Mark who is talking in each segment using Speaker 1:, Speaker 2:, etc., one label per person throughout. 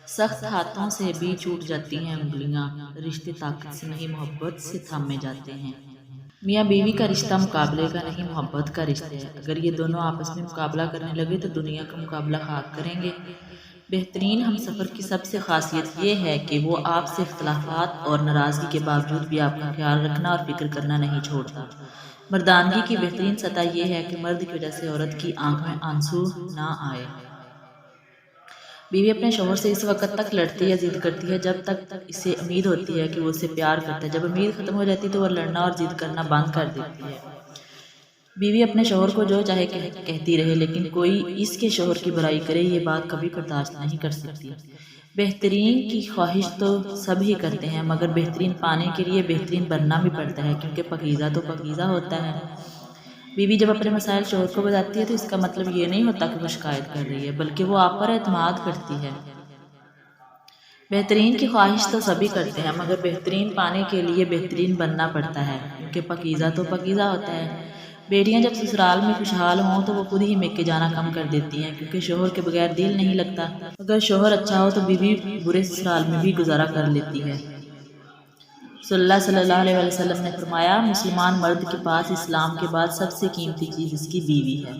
Speaker 1: سخت ہاتھوں سے بھی چھوٹ جاتی ہیں انگلیاں، رشتے طاقت سے نہیں محبت سے تھامے جاتے ہیں۔ میاں بیوی کا رشتہ مقابلے کا نہیں محبت کا رشتہ ہے۔ اگر یہ دونوں آپس میں مقابلہ کرنے لگے تو دنیا کا مقابلہ خاک کریں گے۔ بہترین ہم سفر کی سب سے خاصیت یہ ہے کہ وہ آپ سے اختلافات اور ناراضگی کے باوجود بھی آپ کا خیال رکھنا اور فکر کرنا نہیں چھوڑتا۔ مردانگی کی بہترین سطح یہ ہے کہ مرد کی وجہ سے عورت کی آنکھ میں آنسو نہ آئے۔ بیوی اپنے شوہر سے اس وقت تک لڑتی یا ضد کرتی ہے جب تک اسے امید ہوتی ہے کہ وہ اسے پیار کرتا ہے۔ جب امید ختم ہو جاتی ہے تو وہ لڑنا اور ضد کرنا بند کر دیتی ہے۔ بیوی اپنے شوہر کو جو چاہے کہتی رہے، لیکن کوئی اس کے شوہر کی برائی کرے یہ بات کبھی برداشت نہیں کر سکتی۔ بہترین کی خواہش تو سب ہی کرتے ہیں، مگر بہترین پانے کے لیے بہترین بننا بھی پڑتا ہے، کیونکہ پاکیزہ تو پاکیزہ ہوتا ہے۔ بیوی جب اپنے مسائل شوہر کو بتاتی ہے تو اس کا مطلب یہ نہیں ہوتا کہ وہ شکایت کر رہی ہے، بلکہ وہ آپ پر اعتماد کرتی ہے۔ بہترین کی خواہش تو سبھی کرتے ہیں، مگر بہترین پانے کے لیے بہترین بننا پڑتا ہے، کیونکہ پاکیزہ تو پاکیزہ ہوتا ہے۔ بیٹیاں جب سسرال میں خوشحال ہوں تو وہ خود ہی میکے جانا کم کر دیتی ہیں، کیونکہ شوہر کے بغیر دل نہیں لگتا۔ اگر شوہر اچھا ہو تو بیوی برے سسرال میں بھی گزارا کر لیتی ہے۔ صلی اللہ علیہ وسلم نے فرمایا، مسلمان مرد کے پاس اسلام کے بعد سب سے قیمتی چیز اس کی بیوی ہے۔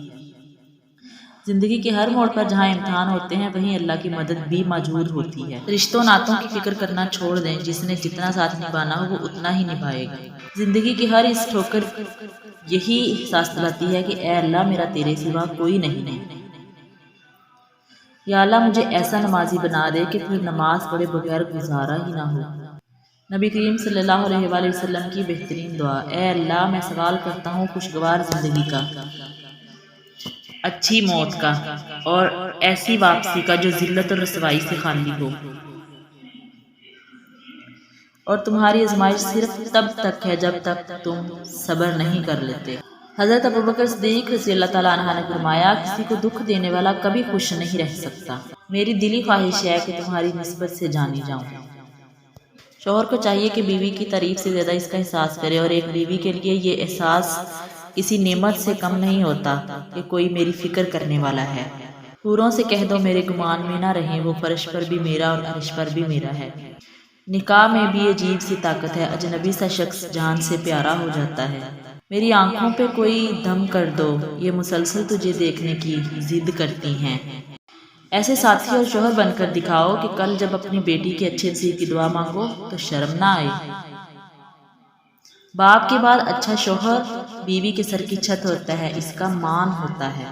Speaker 1: زندگی کے ہر موڑ پر جہاں امتحان ہوتے ہیں وہیں اللہ کی مدد بھی موجود ہوتی ہے۔ رشتوں ناتوں کی فکر کرنا چھوڑ دیں، جس نے جتنا ساتھ نبھانا ہو وہ اتنا ہی نبھائے گا۔ زندگی کی ہر اس ٹھوکر یہی احساس دلاتی ہے کہ اے اللہ میرا تیرے سوا کوئی نہیں ہے۔ یا اللہ مجھے ایسا نمازی بنا دے کہ پھر نماز پڑھے بغیر گزارا ہی نہ ہو۔ نبی کریم صلی اللہ علیہ وآلہ وسلم کی بہترین دعا، اے اللہ میں سوال کرتا ہوں خوشگوار زندگی کا، اچھی موت کا اور ایسی واپسی کا جو ذلت اور رسوائی سے خالی ہو، اور تمہاری آزمائش صرف تب تک ہے جب تک تم صبر نہیں کر لیتے۔ حضرت ابوبکر صدیق رضی اللہ تعالیٰ عنہ نے فرمایا، کسی کو دکھ دینے والا کبھی خوش نہیں رہ سکتا۔ میری دلی خواہش ہے کہ تمہاری نسبت سے جانی جاؤں۔ شوہر کو چاہیے کہ بیوی کی تعریف سے زیادہ اس کا احساس کرے، اور ایک بیوی کے لیے یہ احساس کسی نعمت سے کم نہیں ہوتا کہ کوئی میری فکر کرنے والا ہے۔ حوروں سے کہہ دو میرے گمان میں نہ رہیں، وہ فرش پر بھی میرا اور عرش پر بھی میرا ہے۔ نکاح میں بھی عجیب سی طاقت ہے، اجنبی سا شخص جان سے پیارا ہو جاتا ہے۔ میری آنکھوں پہ کوئی دم کر دو، یہ مسلسل تجھے دیکھنے کی ضد کرتی ہیں۔ ایسے ساتھی اور شوہر بن کر دکھاؤ کہ کل جب اپنی بیٹی کے اچھے نصیب کی دعا مانگو تو شرم نہ آئے۔ باپ کے بعد اچھا شوہر بیوی کے سر کی چھت ہوتا ہے، اس کا مان ہوتا ہے۔